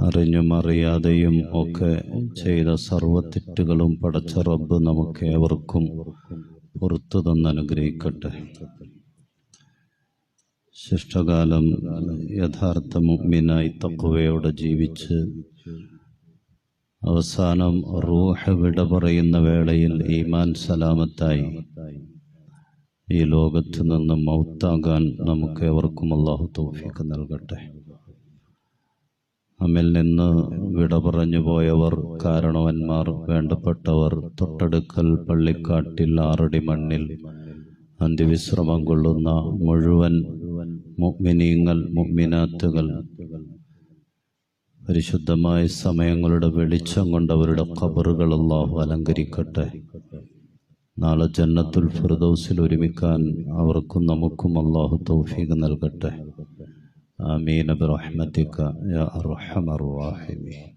അറിഞ്ഞും അറിയാതെയും ഒക്കെ ചെയ്ത സർവ്വതെറ്റുകളും പടച്ച റബ്ബ് നമുക്കേവർക്കും പുറത്തു തന്നനുഗ്രഹിക്കട്ടെ. ശിഷ്ടകാലം യഥാർത്ഥ മുഅ്മിനായി തഖ്വയോടെ ജീവിച്ച് അവസാനം റൂഹ് വിട പറയുന്ന വേളയിൽ ഈമാൻ സലാമത്തായി ഈ ലോകത്ത് നിന്ന് മൗത്താകാൻ നമുക്കേവർക്കും അല്ലാഹു തൗഫീഖ് നൽകട്ടെ. നമ്മിൽ നിന്ന് വിട പറഞ്ഞു പോയവർ, കാരണവന്മാർ, വേണ്ടപ്പെട്ടവർ, തൊട്ടടുക്കൽ പള്ളിക്കാട്ടിൽ 6 അടി മണ്ണിൽ അന്ത്യവിശ്രമം കൊള്ളുന്ന മുഴുവൻ മുഅ്മിനീങ്ങൾ, മുഅ്മിനാത്തുകൾ, പരിശുദ്ധമായ സമയങ്ങളുടെ വെളിച്ചം കൊണ്ട് അവരുടെ ഖബറുകൾ അല്ലാഹു അലങ്കരിക്കട്ടെ. നാളെ ജന്നത്തുൽ ഫിർദൗസിൽ ഒരുമിക്കാൻ അവർക്കും നമുക്കും അല്ലാഹു തൗഫീഖ് നൽകട്ടെ. ആമീൻ ബിറഹ്മതിക യാ അർഹമർ റഹീമീൻ.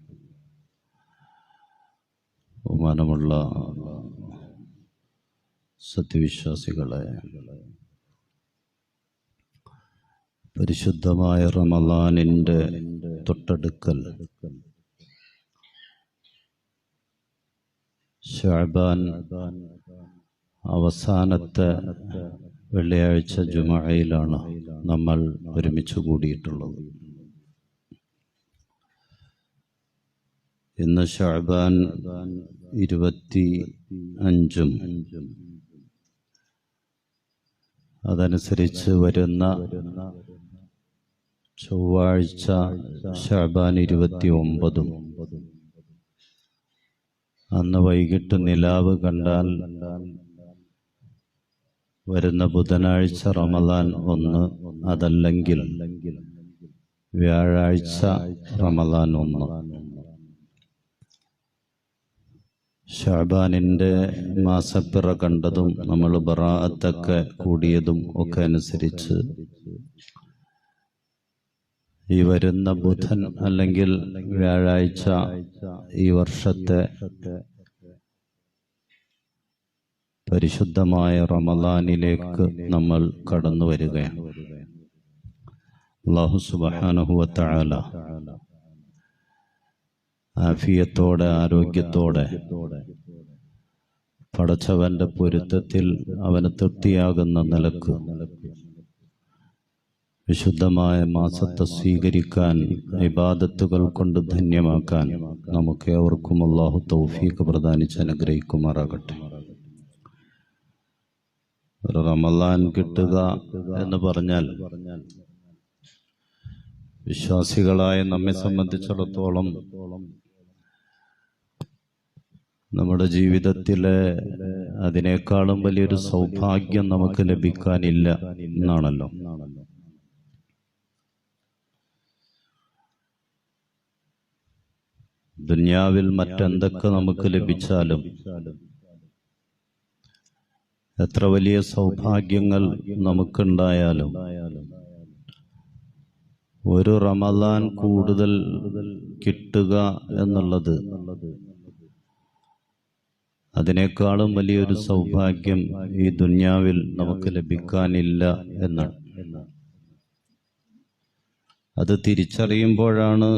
ബഹുമാനമുള്ള സത്യവിശ്വാസികളെ, പരിശുദ്ധമായ റമളാനിന്റെ തൊട്ടടുക്കൽ ശഅബാൻ അവസാനത്തെ വെള്ളിയാഴ്ച ജുമുഅയിലാണ് നമ്മൾ ഒരുമിച്ച് കൂടിയിട്ടുള്ളത്. ഇന്ന് ശഅബാൻ 25-ഉം അതനുസരിച്ച് വരുന്ന ചൊവ്വാഴ്ച ശഅബാൻ 29-ഉം. അന്ന് വൈകിട്ട് നിലാവ് കണ്ടാൽ വരുന്ന ബുധനാഴ്ച റമളാൻ 1, അതല്ലെങ്കിൽ വ്യാഴാഴ്ച റമളാൻ 1. ശഅബാനിന്റെ മാസപ്പിറ കണ്ടതും നമ്മൾ ബറാഅത്തൊക്കെ കൂടിയതും ഒക്കെ അനുസരിച്ച് ഈ വരുന്ന ബുധൻ അല്ലെങ്കിൽ വ്യാഴാഴ്ച ഈ വർഷത്തെ പരിശുദ്ധമായ റമളാനിലേക്ക് നമ്മൾ കടന്നു വരികയാണ്. അല്ലാഹു സുബ്ഹാനഹു വ തആല ആഫിയത്തോടെ, ആരോഗ്യത്തോടെ, പടച്ചവന്റെ പൊരുത്തത്തിൽ അവന് തൃപ്തിയാകുന്ന നിലക്ക് വിശുദ്ധമായ മാസത്തെ സ്വീകരിക്കാൻ, ഇബാദത്തുകൾ കൊണ്ട് ധന്യമാക്കാൻ നമുക്ക് ഏവർക്കും അല്ലാഹു തൗഫീഖ് പ്രദാനിച്ച് അനുഗ്രഹിക്കുമാറാകട്ടെ. ഒരു റമളാൻ കിട്ടുക എന്ന് പറഞ്ഞാൽ വിശ്വാസികളായ നമ്മെ സംബന്ധിച്ചിടത്തോളം നമ്മുടെ ജീവിതത്തിലെ അതിനേക്കാളും വലിയൊരു സൗഭാഗ്യം നമുക്ക് ലഭിക്കാനില്ല എന്നാണല്ലോ. ദുനിയാവിൽ മറ്റെന്തൊക്കെ നമുക്ക് ലഭിച്ചാലും, എത്ര വലിയ സൗഭാഗ്യങ്ങൾ നമുക്കുണ്ടായാലും, ഒരു റമളാൻ കൂടുതൽ കിട്ടുക എന്നുള്ളത് അതിനേക്കാളും വലിയൊരു സൗഭാഗ്യം ഈ ദുനിയാവിൽ നമുക്ക് ലഭിക്കാനില്ല എന്നാണ്. അത് തിരിച്ചറിയുമ്പോഴാണ്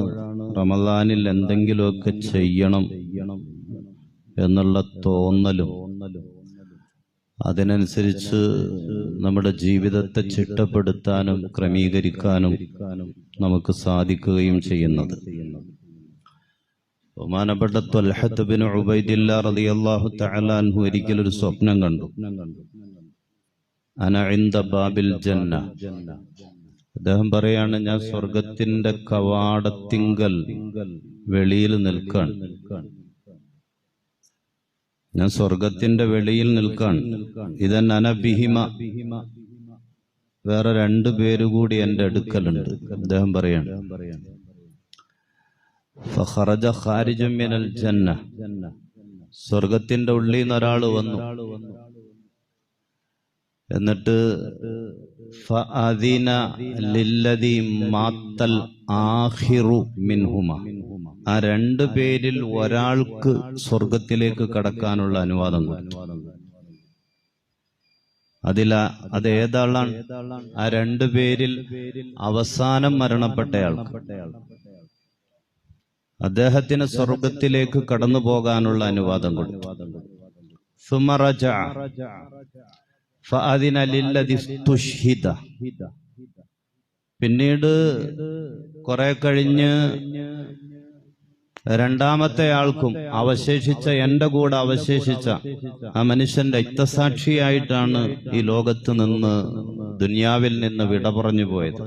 റമളാനിൽ എന്തെങ്കിലുമൊക്കെ ചെയ്യണം എന്നുള്ള തോന്നലും അതിനനുസരിച്ച് നമ്മുടെ ജീവിതത്തെ ചിട്ടപ്പെടുത്താനും ക്രമീകരിക്കാനും നമുക്ക് സാധിക്കുകയും ചെയ്യുന്നത്. ബഹുമാനപ്പെട്ട ത്വൽഹത്ത് ബിൻ ഉബൈദില്ലാഹ് റളിയല്ലാഹു തആല അൻഹു ഒരിക്കലൊരു സ്വപ്നം കണ്ടു. അന ഇൻദ ബാബിൽ ജന്ന. അദ്ദേഹം പറയാണ്, ഞാൻ സ്വർഗത്തിന്റെ കവാടത്തിങ്കൽ വെളിയിൽ നിൽക്കാൻ. ഞാൻ സ്വർഗത്തിന്റെ വെളിയിൽ നിൽക്കാൻ. ഇതൻ അനബിഹിമ, വേറെ 2 പേരുകൂടി എന്റെ അടുക്കലുണ്ട്. അദ്ദേഹം പറയാണ്, ഫഖറജ ഖാരിജൻ മിനൽ ജന്ന, സ്വർഗത്തിന്റെ ഉള്ളിൽ നിന്ന് ഒരാൾ വന്നു. എന്നിട്ട് ഫഅദിന ലില്ലദി മാത്തൽ ആഖിറു മിൻഹുമ, ആ 2 പേരിൽ ഒരാൾക്ക് സ്വർഗത്തിലേക്ക് കടക്കാനുള്ള അനുവാദം കൊടുത്തു. അതേതാളാണ്? ആ 2 പേരിൽ അവസാനം മരണപ്പെട്ടയാൾക്ക്. അദ്ദേഹത്തിന് സ്വർഗത്തിലേക്ക് കടന്നു പോകാനുള്ള അനുവാദം കൊടുത്തു. ثم رجع فأذن للذي استشهد. പിന്നീട് കുറെ കഴിഞ്ഞ് രണ്ടാമത്തെ ആൾക്കും അവശേഷിച്ച എന്റെ കൂടെ അവശേഷിച്ച ആ മനുഷ്യൻ രക്തസാക്ഷിയായിട്ടാണ് ഈ ലോകത്ത് നിന്ന് ദുനിയാവിൽ നിന്ന് വിട പറഞ്ഞു പോയത്.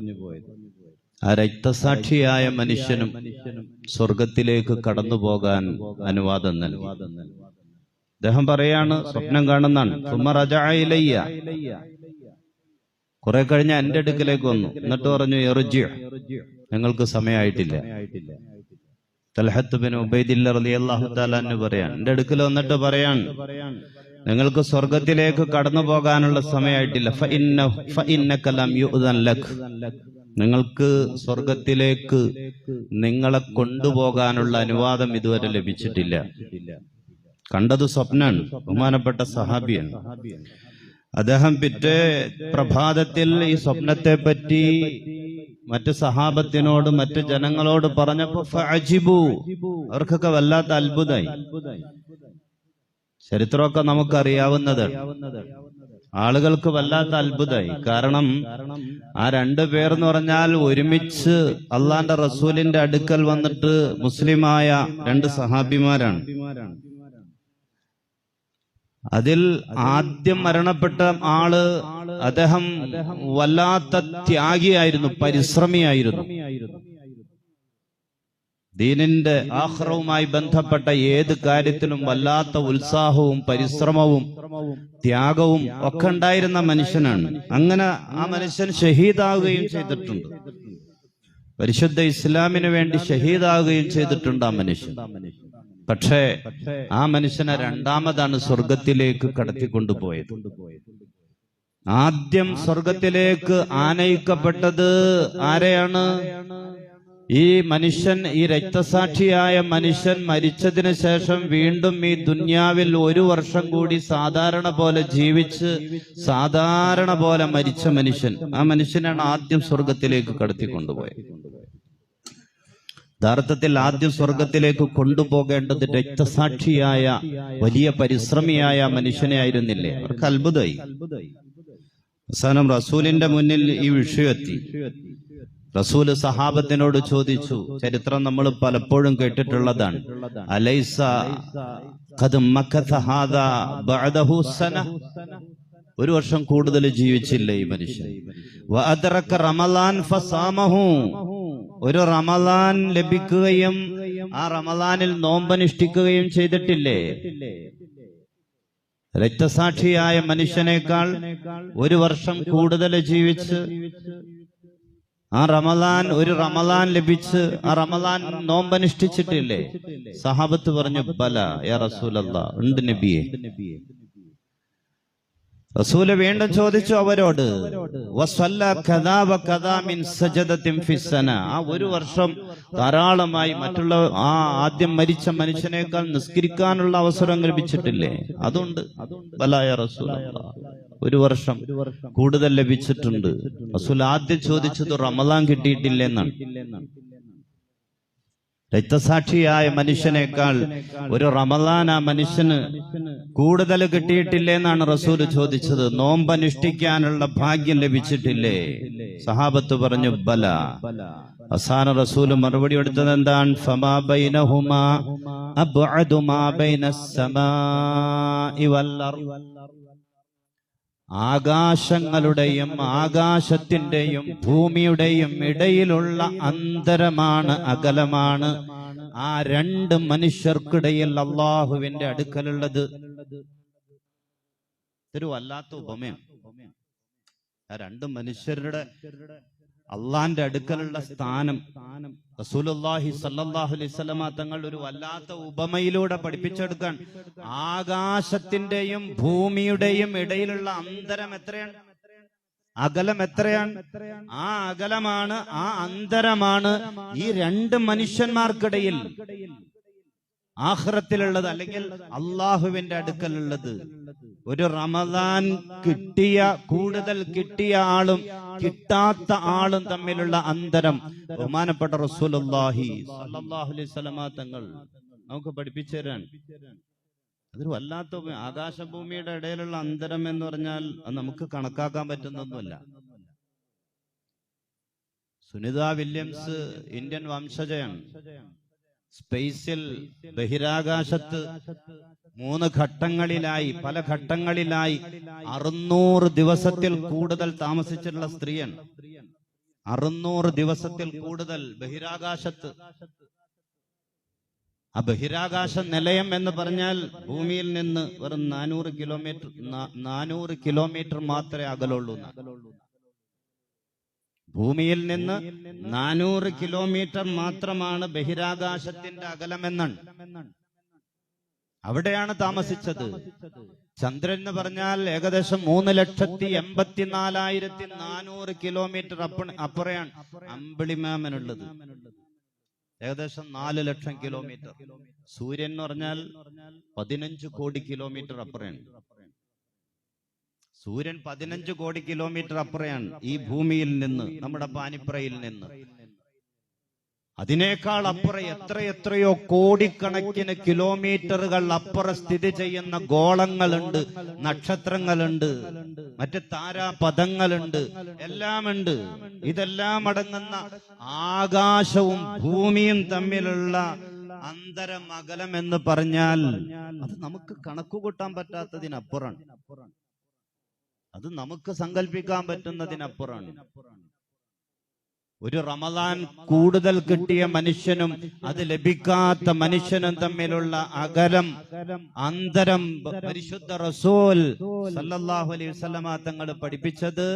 ആ രക്തസാക്ഷിയായ മനുഷ്യനും സ്വർഗത്തിലേക്ക് കടന്നു പോകാൻ അനുവാദം നൽകി. അദ്ദേഹം പറയാണ്, സ്വപ്നം കാണുന്നതാണ്. സുമ്മ റജഅ ഇലയ്യ. കുറെ കഴിഞ്ഞ് എന്റെ അടുക്കലേക്ക് വന്നു. എന്നിട്ട് പറഞ്ഞു, ഇർജി, നിങ്ങൾക്ക് സമയമായിട്ടില്ല. തൽഹത്ത് ബിൻ ഉബൈദില്ല റളിയല്ലാഹു തആല അൻഹു പറയാൻ, എന്റെ അടുക്കൽ വന്നിട്ട് പറയാൻ, നിങ്ങൾക്ക് സ്വർഗത്തിലേക്ക് കടന്നു പോകാനുള്ള സമയമായിട്ടില്ല. ഫഇന്നക ലം യുഅ്ദൻ ലക്. നിങ്ങൾക്ക് സ്വർഗത്തിലേക്ക് നിങ്ങളെ കൊണ്ടുപോകാനുള്ള അനുവാദം ഇതുവരെ ലഭിച്ചിട്ടില്ല. കണ്ടത് സ്വപ്നാണ്. ബഹുമാനപ്പെട്ട സഹാബിയാണ്. അദ്ദേഹം പിറ്റേ പ്രഭാതത്തിൽ ഈ സ്വപ്നത്തെ പറ്റി മറ്റ് സഹാബത്തിനോട് മറ്റ് ജനങ്ങളോട് പറഞ്ഞപ്പോ ഫഅജിബു, അവർക്കൊക്കെ വല്ലാത്ത അത്ഭുതമായി. ചരിത്രമൊക്കെ നമുക്കറിയാവുന്നതാണ്. ആളുകൾക്ക് വല്ലാത്ത അത്ഭുതമായി. കാരണം ആ രണ്ടു പേർ എന്ന് പറഞ്ഞാൽ ഒരുമിച്ച് അള്ളാന്റെ റസൂലിന്റെ അടുക്കൽ വന്നിട്ട് മുസ്ലിമായ രണ്ട് സഹാബിമാരാണ്. അതിൽ ആദ്യം മരണപ്പെട്ട ആള് അദ്ദേഹം വല്ലാത്ത ത്യാഗിയായിരുന്നു, പരിശ്രമിയായിരുന്നു. ദീനിന്റെ ആഖിറവുമായി ബന്ധപ്പെട്ട ഏത് കാര്യത്തിലും വല്ലാത്ത ഉത്സാഹവും പരിശ്രമവും ത്യാഗവും ഒക്കെ ഉണ്ടായിരുന്ന മനുഷ്യനാണ്. അങ്ങനെ ആ മനുഷ്യൻ ഷഹീദാവുകയും ചെയ്തിട്ടുണ്ട്. പരിശുദ്ധ ഇസ്ലാമിന് വേണ്ടി ഷഹീദാവുകയും ചെയ്തിട്ടുണ്ട് ആ മനുഷ്യൻ. പക്ഷേ ആ മനുഷ്യനെ രണ്ടാമതാണ് സ്വർഗത്തിലേക്ക് കടത്തിക്കൊണ്ടുപോയത്. ആദ്യം സ്വർഗത്തിലേക്ക് ആനയിക്കപ്പെട്ടത് ആരെയാണ്? ഈ മനുഷ്യൻ, ഈ രക്തസാക്ഷിയായ മനുഷ്യൻ മരിച്ചതിന് ശേഷം വീണ്ടും ഈ ദുന്യാവിൽ 1 വർഷം കൂടി സാധാരണ പോലെ ജീവിച്ച് സാധാരണ പോലെ മരിച്ച മനുഷ്യൻ, ആ മനുഷ്യനാണ് ആദ്യം സ്വർഗത്തിലേക്ക് കടത്തിക്കൊണ്ടുപോയത്. യഥാർത്ഥത്തിൽ ആദ്യം സ്വർഗത്തിലേക്ക് കൊണ്ടുപോകേണ്ടത് രക്തസാക്ഷിയായ വലിയ പരിശ്രമിയായ മനുഷ്യനെ ആയിരുന്നില്ലേ? അവർക്ക് അത്ഭുതമായി. അവസാനം റസൂലിന്റെ മുന്നിൽ ഈ വിഷയം എത്തി. റസൂല് സഹാബത്തിനോട് ചോദിച്ചു. ചരിത്രം നമ്മൾ പലപ്പോഴും കേട്ടിട്ടുള്ളതാണ്. അലൈസ ഖദ് മക്കഥ ഹാദാ ബഅദഹു സന. 1 വർഷം കൂടുതൽ ജീവിച്ചില്ലേ ഈ മനുഷ്യൻ? വഅദ്റക റമളാൻ ഫസാമഹു. ഒരു റമളാൻ ലഭിക്കുകയും ആ റമളാനിൽ നോമ്പനുഷ്ഠിക്കുകയും ചെയ്തിട്ടില്ലേ? രക്തസാക്ഷിയായ മനുഷ്യനേക്കാൾ 1 വർഷം കൂടുതൽ ജീവിച്ച് ആ റമളാൻ, ഒരു റമളാൻ ലഭിച്ച് ആ റമളാൻ നോമ്പനുഷ്ഠിച്ചിട്ടില്ലേ? സഹാബത്ത് പറഞ്ഞു, ബല യാ റസൂലല്ലാഹ്, ഉണ്ട് നബിയെ. റസൂല് വീണ്ടും ചോദിച്ചു അവരോട്, ആ 1 വർഷം ധാരാളമായി മറ്റുള്ള ആ ആദ്യം മരിച്ച മനുഷ്യനേക്കാൾ നിസ്കരിക്കാനുള്ള അവസരം ലഭിച്ചിട്ടില്ലേ? അതുണ്ട്. ബലായ റസൂലല്ലാഹ്, 1 വർഷം കൂടുതൽ ലഭിച്ചിട്ടുണ്ട്. റസൂൽ ആദ്യം ചോദിച്ചത് റമളാൻ കിട്ടിയിട്ടില്ലെന്നാണ്. രക്തസാക്ഷിയായ മനുഷ്യനേക്കാൾ 1 റമളാൻ ആ മനുഷ്യന് കൂടുതൽ കിട്ടിയിട്ടില്ലേ എന്നാണ് റസൂല് ചോദിച്ചത്. നോമ്പനുഷ്ഠിക്കാനുള്ള ഭാഗ്യം ലഭിച്ചിട്ടില്ലേ? സഹാബത്ത് പറഞ്ഞു, ബല. അവസാന റസൂല് മറുപടി കൊടുത്തത് എന്താണ്? ഫമാ ബൈനഹുമാ അബ്അദു മാ ബൈനസ് സമാഇ വൽ അർദ്. ആകാശങ്ങളുടെയും ആകാശത്തിന്റെയും ഭൂമിയുടെയും ഇടയിലുള്ള അന്തരമാണ്, അകലമാണ് ആ 2 മനുഷ്യർക്കിടയിൽ അള്ളാഹുവിന്റെ അടുക്കലുള്ളത്. ഇതൊരു വല്ലാത്ത ഉപമയാണ്. ആ 2 മനുഷ്യരുടെ അള്ളാന്റെ അടുക്കലുള്ള സ്ഥാനം റസൂലുള്ളാഹി സ്വല്ലല്ലാഹു അലൈഹി വസല്ലമ തങ്ങൾ ഒരു വല്ലാത്ത ഉപമയിലൂടെ പഠിപ്പിച്ചെടുക്കാൻ. ആകാശത്തിന്റെയും ഭൂമിയുടെയും ഇടയിലുള്ള അന്തരം എത്രയാണ്? അകലം എത്രയാണ്? ആ അകലമാണ്, ആ അന്തരമാണ് ഈ 2 മനുഷ്യന്മാർക്കിടയിൽ ആഖിറത്തിലുള്ളത്, അല്ലെങ്കിൽ അള്ളാഹുവിന്റെ അടുക്കലുള്ളത്. ഒരു റമദാൻ കൂടുതൽ കിട്ടിയ ആളും കിട്ടാത്ത ആളും തമ്മിലുള്ള അന്തരം ബഹുമാനപ്പെട്ട റസൂലുള്ളാഹി സ്വല്ലല്ലാഹു അലൈഹി വസല്ലമ തങ്ങൾ നമുക്ക് പഠിപ്പിച്ചു തരാൻ. അതൊരു വല്ലാത്ത ആകാശഭൂമിയുടെ ഇടയിലുള്ള അന്തരം എന്ന് പറഞ്ഞാൽ അത് നമുക്ക് കണക്കാക്കാൻ പറ്റുന്നൊന്നുമല്ല. സുനിത വില്യംസ് ഇന്ത്യൻ വംശജയാണ്. സ്പേസിൽ ബഹിരാകാശത്ത് 3 ഘട്ടങ്ങളിലായി പല ഘട്ടങ്ങളിലായി 600 ദിവസത്തിൽ കൂടുതൽ താമസിച്ചിട്ടുള്ള സ്ത്രീയാണ്. 600 ദിവസത്തിൽ കൂടുതൽ ബഹിരാകാശത്ത്. ആ ബഹിരാകാശ നിലയം എന്ന് പറഞ്ഞാൽ ഭൂമിയിൽ നിന്ന് വെറും 400 കിലോമീറ്റർ മാത്രമേ അകലുള്ളൂ. ഭൂമിയിൽ നിന്ന് 400 കിലോമീറ്റർ മാത്രമാണ് ബഹിരാകാശത്തിന്റെ അകലമെന്നാണ്. അവിടെയാണ് താമസിച്ചത്. ചന്ദ്രൻ എന്ന് പറഞ്ഞാൽ ഏകദേശം 3,84,400 കിലോമീറ്റർ അപ്പുറയാണ് അമ്പിളിമാമനുള്ളത്. ഏകദേശം 4 ലക്ഷം കിലോമീറ്റർ. സൂര്യൻ എന്ന് പറഞ്ഞാൽ 15 കോടി കിലോമീറ്റർ അപ്പുറയാണ്. സൂര്യൻ 15 കോടി കിലോമീറ്റർ അപ്പുറയാണ് ഈ ഭൂമിയിൽ നിന്ന്, നമ്മുടെ പാനിപ്രയിൽ നിന്ന്. അതിനേക്കാൾ അപ്പുറം എത്രയോ കോടിക്കണക്കിന് കിലോമീറ്ററുകൾ അപ്പുറം സ്ഥിതി ചെയ്യുന്ന ഗോളങ്ങളുണ്ട്, നക്ഷത്രങ്ങളുണ്ട്, മറ്റ് താരാപഥങ്ങളുണ്ട്, എല്ലാമുണ്ട്. ഇതെല്ലാം അടങ്ങുന്ന ആകാശവും ഭൂമിയും തമ്മിലുള്ള അന്തരം അകലം എന്ന് പറഞ്ഞാൽ അത് നമുക്ക് കണക്കുകൂട്ടാൻ പറ്റാത്തതിനപ്പുറമാണ്. അത് നമുക്ക് സങ്കല്പിക്കാൻ പറ്റുന്നതിനപ്പുറമാണ്. ഒരു റമദാൻ കൂടുതൽ കിട്ടിയ മനുഷ്യനും അത് ലഭിക്കാത്ത മനുഷ്യനും തമ്മിലുള്ള അകലം, അന്തരം പരിശുദ്ധ റസൂൽ സല്ലല്ലാഹു അലൈഹി വസല്ലമ തങ്ങൾ പഠിപ്പിച്ചത്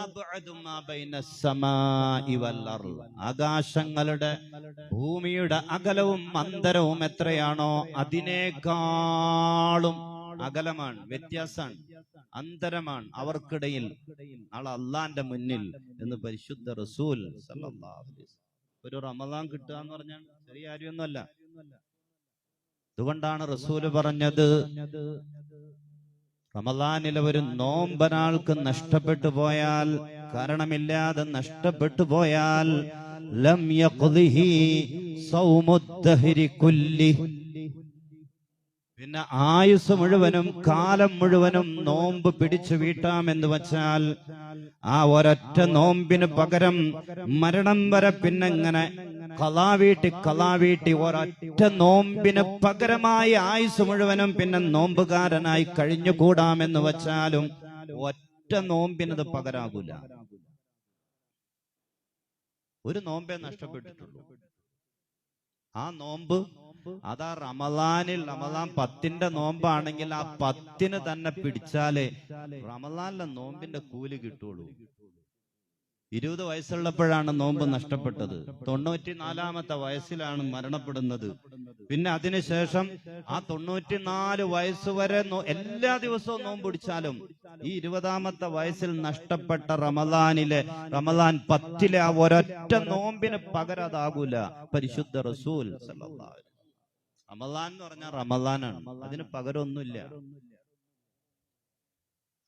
അബ്അദു മാ ബൈനസ് സമാഇ വൽ അർള്. ആകാശങ്ങളുടെ ഭൂമിയുടെ അകലവും അന്തരവും എത്രയാണോ അതിനേക്കാളും അകലമാണ്, വ്യത്യാസമാണ്, അന്തരമാണ് അവർക്കിടയിൽ നാളെ അള്ളാന്റെ മുന്നിൽ എന്ന് പരിശുദ്ധ റസൂൽ സല്ലല്ലാഹു അലൈഹി വസല്ലം. ഒരു റമദാൻ കിട്ടുക എന്ന് പറഞ്ഞാൽ ചെറിയ കാര്യമൊന്നുമല്ല. അതുകൊണ്ടാണ് റസൂല് പറഞ്ഞത്, റമദാനിലെ ഒരു നോമ്പൊരാൾക്ക് നഷ്ടപ്പെട്ടു പോയാൽ, കാരണമില്ലാതെ നഷ്ടപ്പെട്ടു പോയാൽ, ലം യഖ്ദിഹി സൗമുദ്ദഹരി കുല്ലി, പിന്നെ ആയുസ് മുഴുവനും കാലം മുഴുവനും നോമ്പ് പിടിച്ചു വീട്ടാമെന്ന് വച്ചാൽ ആ ഒരൊറ്റ നോമ്പിന് പകരം മരണം വരെ പിന്നെങ്ങനെ കളാവീട്ടി ഒരൊറ്റ നോമ്പിന് പകരമായി ആയുസ് മുഴുവനും പിന്നെ നോമ്പുകാരനായി കഴിഞ്ഞുകൂടാമെന്ന് വച്ചാലും ഒറ്റ നോമ്പിനത് പകരാകൂല. ഒരു നോമ്പേ നഷ്ടപ്പെട്ടിട്ടുള്ളൂ. ആ നോമ്പ് അതാ റമദാൻ 10ന്റെ നോമ്പാണെങ്കിൽ ആ 10ന് തന്നെ പിടിച്ചാലേ റമദാനിലെ നോമ്പിന്റെ കൂലി കിട്ടുള്ളൂ. 20 വയസ്സുള്ളപ്പോഴാണ് നോമ്പ് നഷ്ടപ്പെട്ടത്. 94ാമത്തെ വയസ്സിലാണ് മരണപ്പെടുന്നത്. പിന്നെ അതിനുശേഷം ആ 94 വയസ്സ് വരെ എല്ലാ ദിവസവും നോമ്പ് പിടിച്ചാലും ഈ 20ാമത്തെ വയസ്സിൽ നഷ്ടപ്പെട്ട റമദാൻ 10ലെ ആ ഒരൊറ്റ നോമ്പിന് പകരം അതാകൂല. പരിശുദ്ധ റസൂൽ സല്ലല്ലാഹു അലൈഹി വസല്ലം. റമദാൻ എന്ന് പറഞ്ഞാൽ റമദാനാണ്, അതിന് പകരമൊന്നുമില്ല.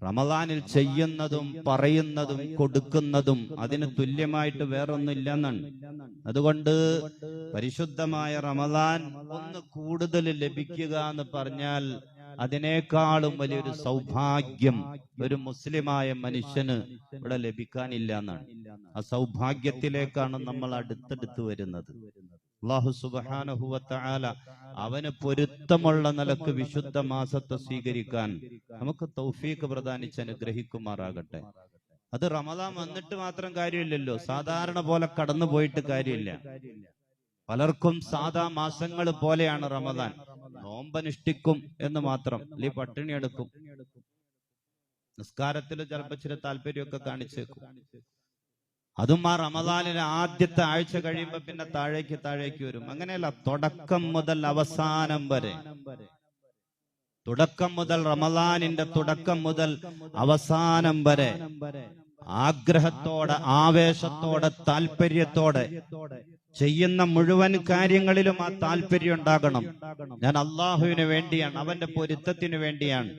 റമദാനിൽ ചെയ്യുന്നതും പറയുന്നതും കൊടുക്കുന്നതും അതിന് തുല്യമായിട്ട് വേറൊന്നുമില്ല എന്നാണ്. അതുകൊണ്ട് പരിശുദ്ധമായ റമദാൻ ഒന്ന് കൂടുതൽ ലഭിക്കുക എന്ന് പറഞ്ഞാൽ അതിനേക്കാളും വലിയൊരു സൗഭാഗ്യം ഒരു മുസ്ലിമായ മനുഷ്യന് ഇവിടെ ലഭിക്കാനില്ല എന്നാണ്. ആ സൗഭാഗ്യത്തിലേക്കാണ് നമ്മൾ അടുത്തടുത്ത് വരുന്നത്. അല്ലാഹു സുബ്ഹാനഹു വ തആല അവന് പൊരുത്തമുള്ള നിലക്ക് വിശുദ്ധ മാസത്തെ സ്വീകരിക്കാൻ നമുക്ക് തൗഫീഖ് പ്രദാനിച്ച് അനുഗ്രഹിക്കുമാറാകട്ടെ. അത് റമദാൻ വന്നിട്ട് മാത്രം കാര്യമില്ലല്ലോ, സാധാരണ പോലെ കടന്നു പോയിട്ട് കാര്യമില്ല. പലർക്കും സാധാ മാസങ്ങൾ പോലെയാണ് റമദാൻ. നോമ്പനുഷ്ഠിക്കും എന്ന് മാത്രം, അല്ലെങ്കിൽ പട്ടിണി എടുക്കും, നിസ്കാരത്തിൽ ചിലപ്പോൾ ചില താല്പര്യമൊക്കെ കാണിച്ചേക്കും. അതും ആ റമദാനിലെ ആദ്യത്തെ ആഴ്ച കഴിയുമ്പോ പിന്നെ താഴേക്ക് വരും. അങ്ങനെയല്ല, തുടക്കം മുതൽ അവസാനം വരെ, തുടക്കം മുതൽ റമദാനിന്റെ തുടക്കം മുതൽ അവസാനം വരെ ആഗ്രഹത്തോടെ, ആവേശത്തോടെ, താല്പര്യത്തോടെ ചെയ്യുന്ന മുഴുവൻ കാര്യങ്ങളിലും ആ താല്പര്യം ഉണ്ടാകണം. ഞാൻ അള്ളാഹുവിന് വേണ്ടിയാണ്, അവന്റെ പൊരുത്തത്തിന് വേണ്ടിയാണ്,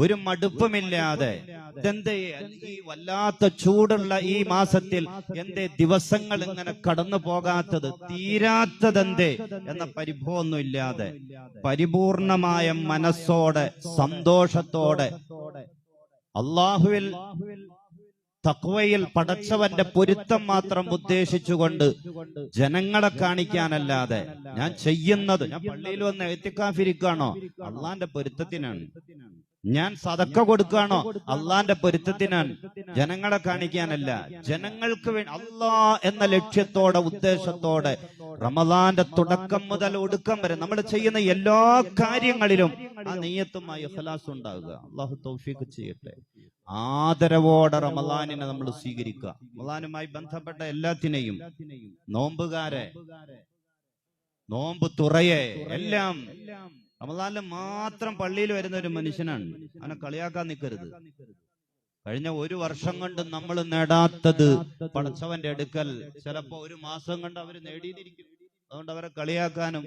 ഒരു മടുപ്പുമില്ലാതെ. ഇതെന്തേ ഈ വല്ലാത്ത ചൂടുള്ള ഈ മാസത്തിൽ എന്തേ ദിവസങ്ങൾ ഇങ്ങനെ കടന്നു പോകാത്തത്, തീരാത്തതെന്തേ എന്ന പരിഭവമൊന്നുമില്ലാതെ പരിപൂർണമായ മനസ്സോടെ, സന്തോഷത്തോടെ, അള്ളാഹുവിൽ തഖ്വയിൽ പടച്ചവന്റെ പൊരുത്തം മാത്രം ഉദ്ദേശിച്ചുകൊണ്ട് ജനങ്ങളെ കാണിക്കാനല്ലാതെ, ഞാൻ ചെയ്യുന്നത്, ഞാൻ പള്ളിയിൽ വന്ന് എത്തിക്കാഫിരിക്കുകയാണോ, അള്ളാന്റെ പൊരുത്തത്തിനാണ്. ഞാൻ സദക്ക കൊടുക്കുകയാണോ, അള്ളാന്റെ പൊരുത്തത്തിനാണ്, ജനങ്ങളെ കാണിക്കാനല്ല. ജനങ്ങൾക്ക് വേണ്ടി അള്ളാ എന്ന ലക്ഷ്യത്തോടെ, ഉദ്ദേശത്തോടെ റമദാന്റെ തുടക്കം മുതൽ ഒടുക്കം വരെ നമ്മൾ ചെയ്യുന്ന എല്ലാ കാര്യങ്ങളിലും ആ നെയ്യത്തുമായി ഇഖ്ലാസ് ഉണ്ടാവുക. അള്ളാഹു തൗഫീഖ് ചെയ്യട്ടെ. ആദരവോടെ റമദാനിനെ നമ്മൾ സ്വീകരിക്കുക. റമദാനുമായി ബന്ധപ്പെട്ട എല്ലാത്തിനെയും, നോമ്പുകാരെ, നോമ്പ് തുറയെ, എല്ലാം റമദാനിൽ മാത്രം പള്ളിയിൽ വരുന്ന ഒരു മനുഷ്യനാണ്. അവനെ കളിയാക്കാൻ നിൽക്കരുത്. കഴിഞ്ഞ ഒരു വർഷം കൊണ്ട് നമ്മൾ നേടാത്തത് പടച്ചവന്റെ അടുക്കൽ ചിലപ്പോ ഒരു മാസം കൊണ്ട് അവർ നേടിയിരിക്കും. അതുകൊണ്ട് അവരെ കളിയാക്കാനും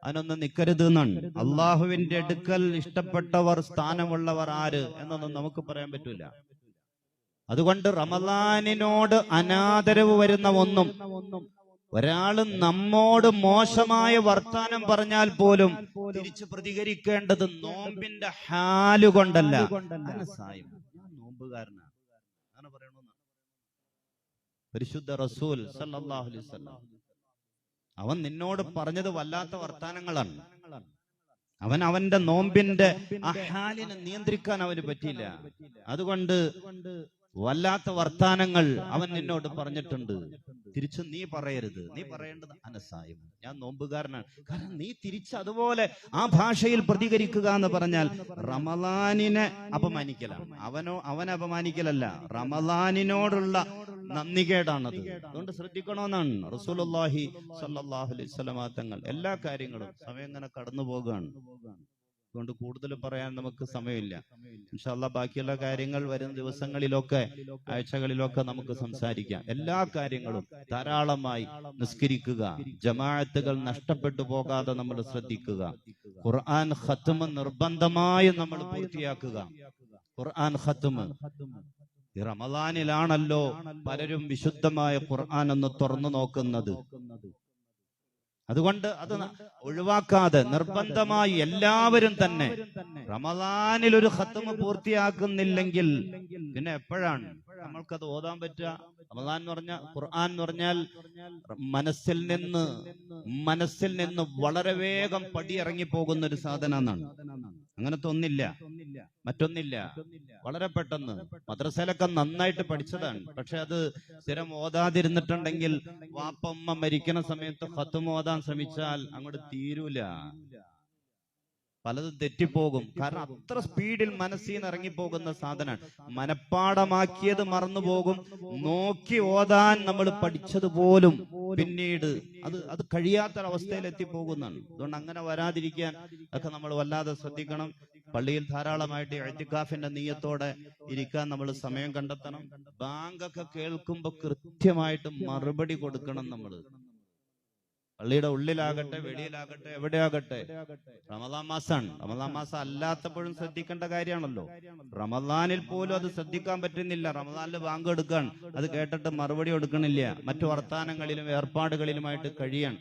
അതിനൊന്നും നിൽക്കരുത് എന്നാണ്. അള്ളാഹുവിന്റെ അടുക്കൽ ഇഷ്ടപ്പെട്ടവർ, സ്ഥാനമുള്ളവർ ആര് എന്നൊന്നും നമുക്ക് പറയാൻ പറ്റൂല. അതുകൊണ്ട് റമദാനിനോട് അനാദരവ് വരുന്ന ഒന്നും, ഒരാള് നമ്മോട് മോശമായ വർത്താനം പറഞ്ഞാൽ പോലും തിരിച്ചു പ്രതികരിക്കേണ്ടത് നോമ്പിന്റെ ഹാല് കൊണ്ടല്ല. നോമ്പുകാരനാണ്, അങ്ങനെ പറയണമെന്നാണ് പരിശുദ്ധ റസൂൽ സല്ലല്ലാഹു അലൈഹി വസല്ലം. അവൻ നിന്നോട് പറഞ്ഞത് വല്ലാത്ത വർത്താനങ്ങളാണ്. അവൻ അവന്റെ നോമ്പിന്റെ ആ ഹാലിനെ നിയന്ത്രിക്കാൻ അവന് പറ്റിയില്ല. അതുകൊണ്ട് വല്ലാത്ത വർത്താനങ്ങൾ അവൻ നിന്നോട് പറഞ്ഞിട്ടുണ്ട്. തിരിച്ചു നീ പറയരുത്. നീ പറയേണ്ടത് അനസായും, ഞാൻ നോമ്പുകാരനാണ്. കാരണം നീ തിരിച്ച് അതുപോലെ ആ ഭാഷയിൽ പ്രതികരിക്കുക എന്ന് പറഞ്ഞാൽ റമദാനിനെ അപമാനിക്കലാണ്. അവനെ അപമാനിക്കലല്ല, റമദാനിനോടുള്ള നന്ദികേടാണത്. അതുകൊണ്ട് ശ്രദ്ധിക്കണമെന്നാണ് റസൂലുള്ളാഹി സ്വല്ലല്ലാഹു അലൈഹി വസല്ലം തങ്ങൾ. എല്ലാ കാര്യങ്ങളും സമയം ഇങ്ങനെ കടന്നു പോകുകയാണ്. അതുകൊണ്ട് കൂടുതൽ പറയാൻ നമുക്ക് സമയമില്ല. ഇൻഷാ അല്ലാഹ് ബാക്കിയുള്ള കാര്യങ്ങൾ വരുന്ന ദിവസങ്ങളിലൊക്കെ, ആഴ്ചകളിലൊക്കെ നമുക്ക് സംസാരിക്കാം. എല്ലാ കാര്യങ്ങളും ധാരാളമായി നിസ്കരിക്കുക, ജമാഅത്തുകൾ നഷ്ടപ്പെട്ടു പോകാതെ നമ്മൾ ശ്രദ്ധിക്കുക, ഖുർആൻ ഖത്മ് നിർബന്ധമായും നമ്മൾ പൂർത്തിയാക്കുക. ഖുർആൻ ഖത്മ് ഈ റമദാനിലാണല്ലോ പലരും വിശുദ്ധമായ ഖുർആൻ ഒന്ന് തുറന്നു നോക്കുന്നത്. അതുകൊണ്ട് അത് ഒഴിവാക്കാതെ നിർബന്ധമായി എല്ലാവരും തന്നെ റമദാനിൽ ഒരു ഖത്മ് പൂർത്തിയാക്കുന്നില്ലെങ്കിൽ പിന്നെ എപ്പോഴാണ് നമ്മൾക്കത് ഓതാൻ പറ്റുക? റമദാൻ എന്ന് പറഞ്ഞാൽ, ഖുർആൻ എന്ന് പറഞ്ഞാൽ മനസ്സിൽ നിന്ന് വളരെ വേഗം പടിയിറങ്ങി പോകുന്ന ഒരു സാധനം എന്നാണ്. അങ്ങനത്തെ ഒന്നില്ല, മറ്റൊന്നില്ല. വളരെ പെട്ടെന്ന് മദ്രസയിലൊക്കെ നന്നായിട്ട് പഠിച്ചതാണ്. പക്ഷെ അത് സ്ഥിരം ഓതാതിരുന്നിട്ടുണ്ടെങ്കിൽ, വാപ്പമ്മ മരിക്കുന്ന സമയത്ത് ഖത്മ് ഓതാൻ ശ്രമിച്ചാൽ അങ്ങോട്ട് തീരൂല, പലതും തെറ്റിപ്പോകും. കാരണം അത്ര സ്പീഡിൽ മനസ്സിൽ നിന്ന് ഇറങ്ങിപ്പോകുന്ന സാധനമാണ്. മനപ്പാടമാക്കിയത് മറന്നുപോകും. നോക്കി ഓതാൻ നമ്മൾ പഠിച്ചതുപോലും പിന്നീട് അത് കഴിയാത്തൊരവസ്ഥയിൽ എത്തിപ്പോകുന്നതാണ്. അതുകൊണ്ട് അങ്ങനെ വരാതിരിക്കാൻ ഒക്കെ നമ്മൾ വല്ലാതെ ശ്രദ്ധിക്കണം. പള്ളിയിൽ ധാരാളമായിട്ട് ഇഅ്തികാഫിന്റെ നിയ്യത്തോടെ ഇരിക്കാൻ നമ്മൾ സമയം കണ്ടെത്തണം. ബാങ്കൊക്കെ കേൾക്കുമ്പോൾ കൃത്യമായിട്ട് മറുപടി കൊടുക്കണം. നമ്മൾ പള്ളിയുടെ ഉള്ളിലാകട്ടെ, വെളിയിലാകട്ടെ, എവിടെയാകട്ടെ, റമദാൻ മാസമാണ്. റമദാൻ മാസം അല്ലാത്തപ്പോഴും ശ്രദ്ധിക്കേണ്ട കാര്യമാണല്ലോ. റമദാനിൽ പോലും അത് ശ്രദ്ധിക്കാൻ പറ്റുന്നില്ല. റമദാനിൽ ബാങ്ക് എടുക്കാൻ, അത് കേട്ടിട്ട് മറുപടി കൊടുക്കണില്ല, മറ്റു വർത്താനങ്ങളിലും ഏർപ്പാടുകളിലുമായിട്ട് കഴിയാണ്.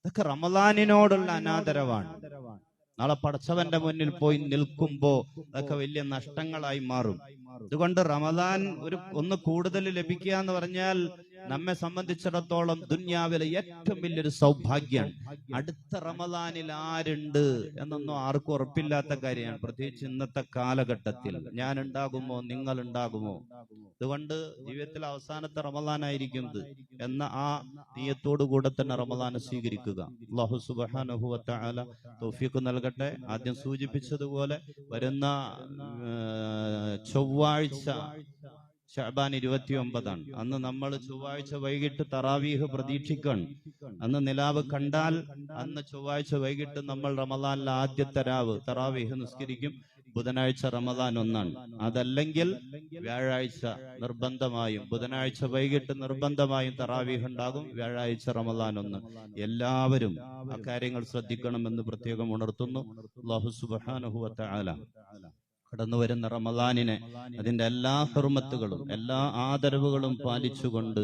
ഇതൊക്കെ റമദാനിനോടുള്ള അനാദരവാണ്. നാളെ പടച്ചവന്റെ മുന്നിൽ പോയി നിൽക്കുമ്പോ അതൊക്കെ വലിയ നഷ്ടങ്ങളായി മാറും. അതുകൊണ്ട് റമദാൻ ഒന്ന് കൂടുതൽ ലഭിക്കുക എന്ന് പറഞ്ഞാൽ നമ്മെ സംബന്ധിച്ചിടത്തോളം ദുന്യാവിലെ ഏറ്റവും വലിയൊരു സൗഭാഗ്യമാണ്. അടുത്ത റമദാനിൽ ആരുണ്ട് എന്നൊന്നും ആർക്കും ഉറപ്പില്ലാത്ത കാര്യമാണ്, പ്രത്യേകിച്ച് ഇന്നത്തെ കാലഘട്ടത്തിൽ. ഞാൻ ഉണ്ടാകുമോ, നിങ്ങൾ ഉണ്ടാകുമോ? അതുകൊണ്ട് ജീവിതത്തിൽ അവസാനത്തെ റമദാനായിരിക്കുന്നത് എന്ന ആ നിയ്യത്തോടു കൂടെ തന്നെ റമദാനെ സ്വീകരിക്കുക. അല്ലാഹു സുബ്ഹാനഹു വ തആല തൗഫീഖ് നൽകട്ടെ. ആദ്യം സൂചിപ്പിച്ചതുപോലെ വരുന്ന ചൊവ്വാഴ്ച ശഅബാൻ 29 അന്ന് നമ്മൾ ചൊവ്വാഴ്ച വൈകിട്ട് തറാവീഹ് പ്രതീക്ഷിക്കണം. അന്ന് നിലാവ് കണ്ടാൽ അന്ന് ചൊവ്വാഴ്ച വൈകിട്ട് നമ്മൾ റമദാനിലെ ആദ്യത്തെ രാവ് തറാവീഹ് നിസ്കരിക്കും. ബുധനാഴ്ച റമദാൻ ഒന്നാണ്. അതല്ലെങ്കിൽ വ്യാഴാഴ്ച നിർബന്ധമായും, ബുധനാഴ്ച വൈകിട്ട് നിർബന്ധമായും തറാവീഹ് ഉണ്ടാകും. വ്യാഴാഴ്ച റമദാൻ ഒന്ന്. എല്ലാവരും അക്കാര്യങ്ങൾ ശ്രദ്ധിക്കണമെന്ന് പ്രത്യേകം ഉണർത്തുന്നു. അല്ലാഹു സുബ്ഹാനഹു വ തആല കടന്നു വരുന്ന റമദാനിനെ അതിന്റെ എല്ലാ ഹുർമത്തുകളും എല്ലാ ആദരവുകളും പാലിച്ചുകൊണ്ട്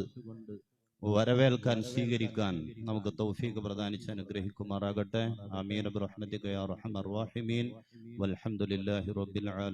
വരവേൽക്കാൻ, സ്വീകരിക്കാൻ നമുക്ക് തൗഫീഖ് പ്രദാനിച്ച് അനുഗ്രഹിക്കുമാറാകട്ടെ. ആമീൻ ബിറഹ്മതിക യാ അർഹമർ റഹീമീൻ. വൽഹംദുലില്ലാഹി റബ്ബിൽ ആലമീൻ.